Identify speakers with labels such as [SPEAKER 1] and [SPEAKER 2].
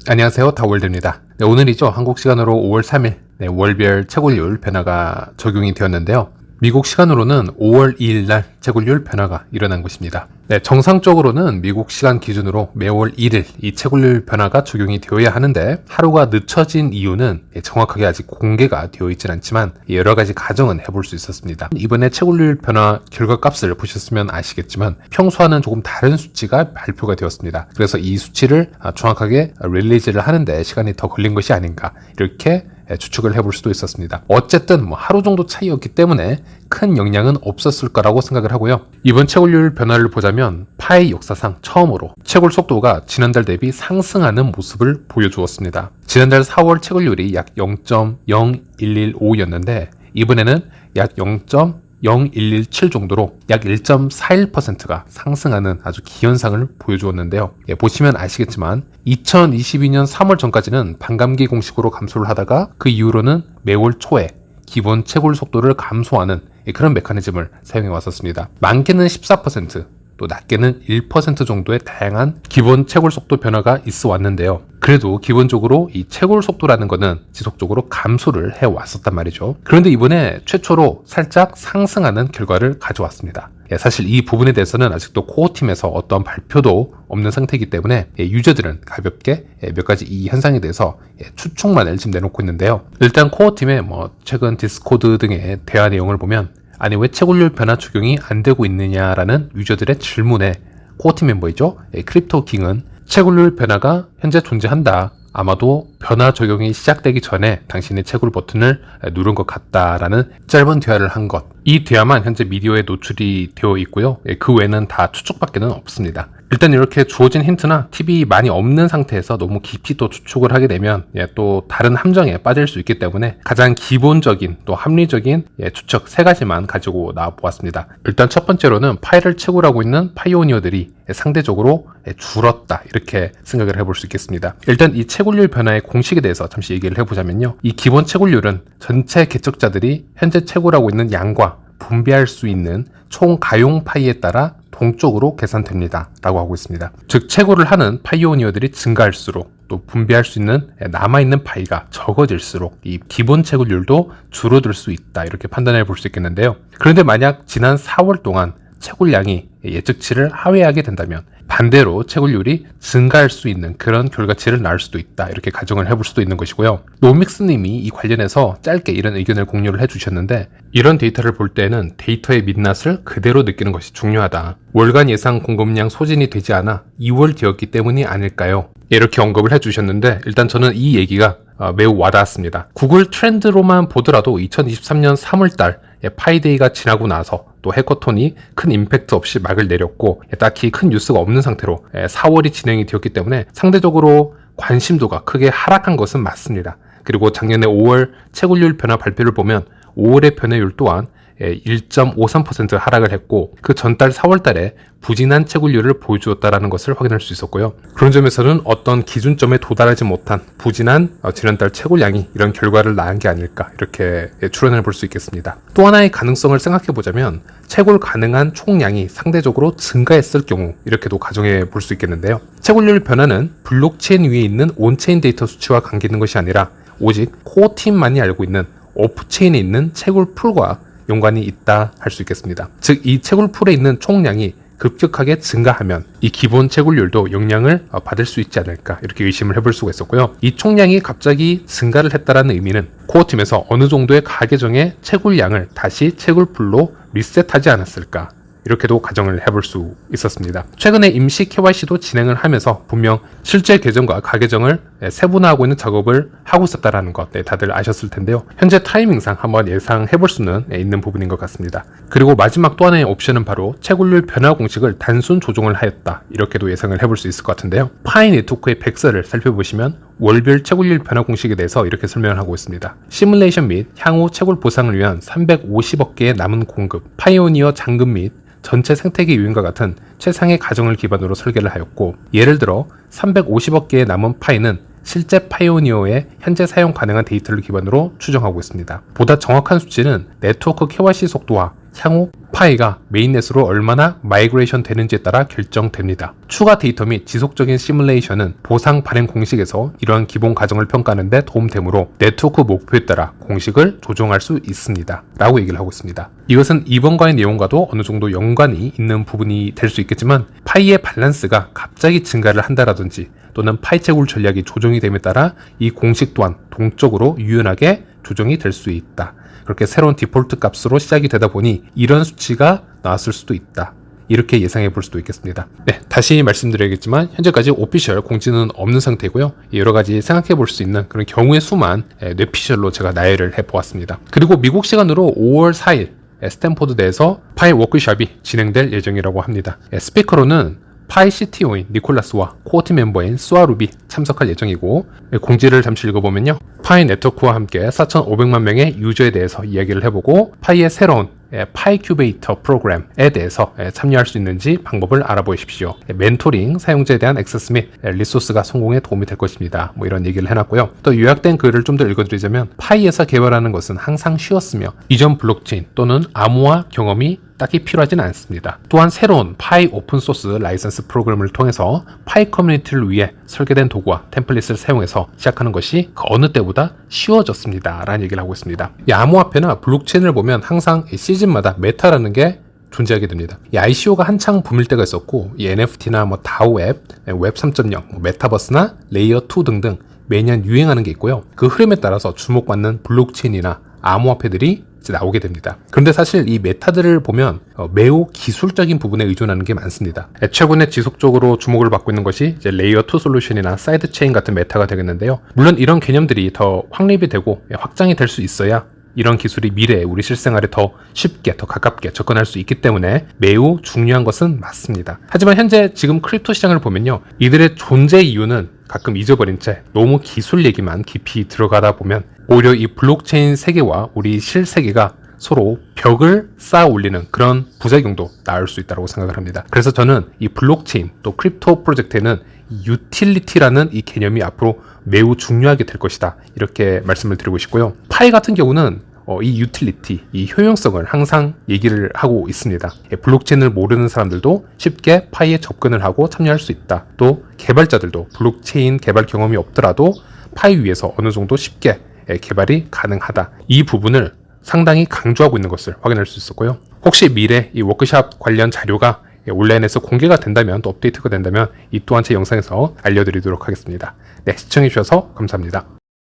[SPEAKER 1] 안녕하세요, 다월드입니다. 오늘이죠. 한국 시간으로 5월 3일 월별 채굴률 변화가 적용이 되었는데요. 미국 시간으로는 5월 2일 날 채굴률 변화가 일어난 것입니다. 정상적으로는 미국 시간 기준으로 매월 1일 이 채굴률 변화가 적용이 되어야 하는데 하루가 늦춰진 이유는 정확하게 아직 공개가 되어 있진 않지만 여러 가지 가정은 해볼 수 있었습니다. 이번에 채굴률 변화 결과값을 보셨으면 아시겠지만 평소와는 조금 다른 수치가 발표가 되었습니다. 그래서 이 수치를 정확하게 릴리즈를 하는데 시간이 더 걸린 것이 아닌가 이렇게 추측을 해볼 수도 있었습니다. 어쨌든 하루 정도 차이였기 때문에 큰 영향은 없었을 거라고 생각을 하고요. 이번 채굴률 변화를 보자면 파이 역사상 처음으로 채굴 속도가 지난달 대비 상승하는 모습을 보여주었습니다. 지난달 4월 채굴률이 약 0.0115였는데 이번에는 약 0.0117 정도로 약 1.41%가 상승하는 아주 기현상을 보여주었는데요. 보시면 아시겠지만 2022년 3월 전까지는 반감기 공식으로 감소를 하다가 그 이후로는 매월 초에 기본 채굴 속도를 감소하는 그런 메커니즘을 사용해 왔었습니다. 많게는 14%, 또 낮게는 1% 정도의 다양한 기본 채굴 속도 변화가 있어 왔는데요. 그래도 기본적으로 이 채굴 속도라는 것은 지속적으로 감소를 해왔었단 말이죠. 그런데 이번에 최초로 살짝 상승하는 결과를 가져왔습니다. 사실 이 부분에 대해서는 아직도 코어팀에서 어떤 발표도 없는 상태이기 때문에 유저들은 가볍게 몇 가지 이 현상에 대해서 추측만을 지금 내놓고 있는데요. 일단 코어팀의 최근 디스코드 등의 대화 내용을 보면 아니 왜 채굴률 변화 적용이 안 되고 있느냐라는 유저들의 질문에 코어팀 멤버이죠. 크립토킹은 채굴률 변화가 현재 존재한다. 아마도 변화 적용이 시작되기 전에 당신의 채굴 버튼을 누른 것 같다라는 짧은 대화를 한 것. 이 대화만 현재 미디어에 노출이 되어 있고요. 그 외에는 다 추측밖에는 없습니다. 일단 이렇게 주어진 힌트나 팁이 많이 없는 상태에서 너무 깊이 또 추측을 하게 되면 또 다른 함정에 빠질 수 있기 때문에 가장 기본적인 또 합리적인 추측 세 가지만 가지고 나와 보았습니다. 일단 첫 번째로는 파일을 채굴하고 있는 파이오니어들이 상대적으로 줄었다 이렇게 생각을 해볼 수 있겠습니다. 일단 이 채굴률 변화의 공식에 대해서 잠시 얘기를 해보자면요. 이 기본 채굴률은 전체 개척자들이 현재 채굴하고 있는 양과 분배할 수 있는 총 가용 파이에 따라 동쪽으로 계산됩니다 라고 하고 있습니다. 즉 채굴을 하는 파이오니어들이 증가할수록 또 분배할 수 있는 남아있는 파이가 적어질수록 이 기본 채굴률도 줄어들 수 있다 이렇게 판단해 볼 수 있겠는데요. 그런데 만약 지난 4월 동안 채굴량이 예측치를 하회하게 된다면 반대로 채굴률이 증가할 수 있는 그런 결과치를 낳을 수도 있다 이렇게 가정을 해볼 수도 있는 것이고요. 노믹스님이 이 관련해서 짧게 이런 의견을 공유를 해주셨는데 이런 데이터를 볼 때는 데이터의 민낯을 그대로 느끼는 것이 중요하다. 월간 예상 공급량 소진이 되지 않아 2월 되었기 때문이 아닐까요? 이렇게 언급을 해주셨는데 일단 저는 이 얘기가 매우 와닿았습니다. 구글 트렌드로만 보더라도 2023년 3월달 파이데이가 지나고 나서 또 해커톤이 큰 임팩트 없이 막을 내렸고 딱히 큰 뉴스가 없는 상태로 4월이 진행이 되었기 때문에 상대적으로 관심도가 크게 하락한 것은 맞습니다. 그리고 작년에 5월 채굴률 변화 발표를 보면 5월의 변화율 또한 1.53% 하락을 했고 그 전달 4월달에 부진한 채굴률을 보여주었다는 것을 확인할 수 있었고요. 그런 점에서는 어떤 기준점에 도달하지 못한 부진한 지난달 채굴량이 이런 결과를 낳은 게 아닐까 이렇게 추론해 볼 수 있겠습니다. 또 하나의 가능성을 생각해 보자면 채굴 가능한 총량이 상대적으로 증가했을 경우 이렇게도 가정해 볼 수 있겠는데요. 채굴률 변화는 블록체인 위에 있는 온체인 데이터 수치와 관계 있는 것이 아니라 오직 코어팀만이 알고 있는 오프체인에 있는 채굴 풀과 연관이 있다 할 수 있겠습니다. 즉 이 채굴 풀에 있는 총량이 급격하게 증가하면 이 기본 채굴률도 영향을 받을 수 있지 않을까 이렇게 의심을 해볼 수가 있었고요. 이 총량이 갑자기 증가를 했다라는 의미는 코어팀에서 어느 정도의 가계정의 채굴량을 다시 채굴풀로 리셋하지 않았을까 이렇게도 가정을 해볼 수 있었습니다. 최근에 임시 KYC도 진행을 하면서 분명 실제 계정과 가계정을 세분화하고 있는 작업을 하고 있었다는 것 다들 아셨을 텐데요. 현재 타이밍상 한번 예상해 볼 수는 있는 부분인 것 같습니다. 그리고 마지막 또 하나의 옵션은 바로 채굴률 변화 공식을 단순 조정을 하였다 이렇게도 예상을 해볼 수 있을 것 같은데요. 파이 네트워크의 백서를 살펴보시면 월별 채굴률 변화 공식에 대해서 이렇게 설명을 하고 있습니다. 시뮬레이션 및 향후 채굴 보상을 위한 350억 개의 남은 공급, 파이오니어 잔금 및 전체 생태계 유인과 같은 최상의 가정을 기반으로 설계를 하였고 예를 들어 350억 개의 남은 파이는 실제 파이오니어의 현재 사용 가능한 데이터를 기반으로 추정하고 있습니다. 보다 정확한 수치는 네트워크 KYC 속도와 향후 파이가 메인넷으로 얼마나 마이그레이션 되는지에 따라 결정됩니다. 추가 데이터 및 지속적인 시뮬레이션은 보상 발행 공식에서 이러한 기본 가정을 평가하는 데 도움되므로 네트워크 목표에 따라 공식을 조정할 수 있습니다. 라고 얘기를 하고 있습니다. 이것은 이번과의 내용과도 어느 정도 연관이 있는 부분이 될 수 있겠지만 파이의 밸런스가 갑자기 증가를 한다라든지 또는 파이 채굴 전략이 조정이 됨에 따라 이 공식 또한 동적으로 유연하게 조정이 될 수 있다. 그렇게 새로운 디폴트 값으로 시작이 되다 보니 이런 수치가 나왔을 수도 있다. 이렇게 예상해 볼 수도 있겠습니다. 네, 다시 말씀드려야겠지만 현재까지 오피셜 공지는 없는 상태고요. 여러 가지 생각해 볼 수 있는 그런 경우의 수만 뇌피셜로 제가 나열을 해 보았습니다. 그리고 미국 시간으로 5월 4일 스탠포드대에서 파이 워크숍이 진행될 예정이라고 합니다. 스피커로는 파이 CTO인 니콜라스와 코어팀 멤버인 수아룹이 참석할 예정이고, 공지를 잠시 읽어보면요. 파이 네트워크와 함께 4,500만 명의 유저에 대해서 이야기를 해보고 파이의 새로운 파이큐베이터 프로그램에 대해서 참여할 수 있는지 방법을 알아보십시오. 멘토링, 사용자에 대한 액세스 및 리소스가 성공에 도움이 될 것입니다. 뭐 이런 얘기를 해놨고요. 또 요약된 글을 좀 더 읽어드리자면 파이에서 개발하는 것은 항상 쉬웠으며 이전 블록체인 또는 암호화 경험이 딱히 필요하진 않습니다. 또한 새로운 파이 오픈소스 라이선스 프로그램을 통해서 파이 커뮤니티를 위해 설계된 도구와 템플릿을 사용해서 시작하는 것이 그 어느 때보다 쉬워졌습니다. 라는 얘기를 하고 있습니다. 이 암호화폐나 블록체인을 보면 항상 시즌마다 메타라는 게 존재하게 됩니다. 이 ICO가 한창 붐일 때가 있었고, 이 NFT나 뭐 DAO 앱, 웹 3.0, 메타버스나 레이어 2 등등 매년 유행하는 게 있고요. 그 흐름에 따라서 주목받는 블록체인이나 암호화폐들이 이제 나오게 됩니다. 그런데 사실 이 메타들을 보면 매우 기술적인 부분에 의존하는 게 많습니다. 최근에 지속적으로 주목을 받고 있는 것이 이제 레이어 2 솔루션이나 사이드 체인 같은 메타가 되겠는데요. 물론 이런 개념들이 더 확립이 되고 확장이 될 수 있어야 이런 기술이 미래에 우리 실생활에 더 쉽게, 더 가깝게 접근할 수 있기 때문에 매우 중요한 것은 맞습니다. 하지만 현재 지금 크립토 시장을 보면요. 이들의 존재 이유는 가끔 잊어버린 채 너무 기술 얘기만 깊이 들어가다 보면 오히려 이 블록체인 세계와 우리 실세계가 서로 벽을 쌓아 올리는 그런 부작용도 나올 수 있다고 생각을 합니다. 그래서 저는 이 블록체인 또 크립토 프로젝트에는 유틸리티라는 이 개념이 앞으로 매우 중요하게 될 것이다. 이렇게 말씀을 드리고 싶고요. 파이 같은 경우는 이 유틸리티, 이 효용성을 항상 얘기를 하고 있습니다. 블록체인을 모르는 사람들도 쉽게 파이에 접근을 하고 참여할 수 있다. 또 개발자들도 블록체인 개발 경험이 없더라도 파이 위에서 어느 정도 쉽게 개발이 가능하다. 이 부분을 상당히 강조하고 있는 것을 확인할 수 있었고요. 혹시 미래 이 워크샵 관련 자료가 온라인에서 공개가 된다면, 또 업데이트가 된다면 이 또한 제 영상에서 알려드리도록 하겠습니다. 네, 시청해주셔서 감사합니다.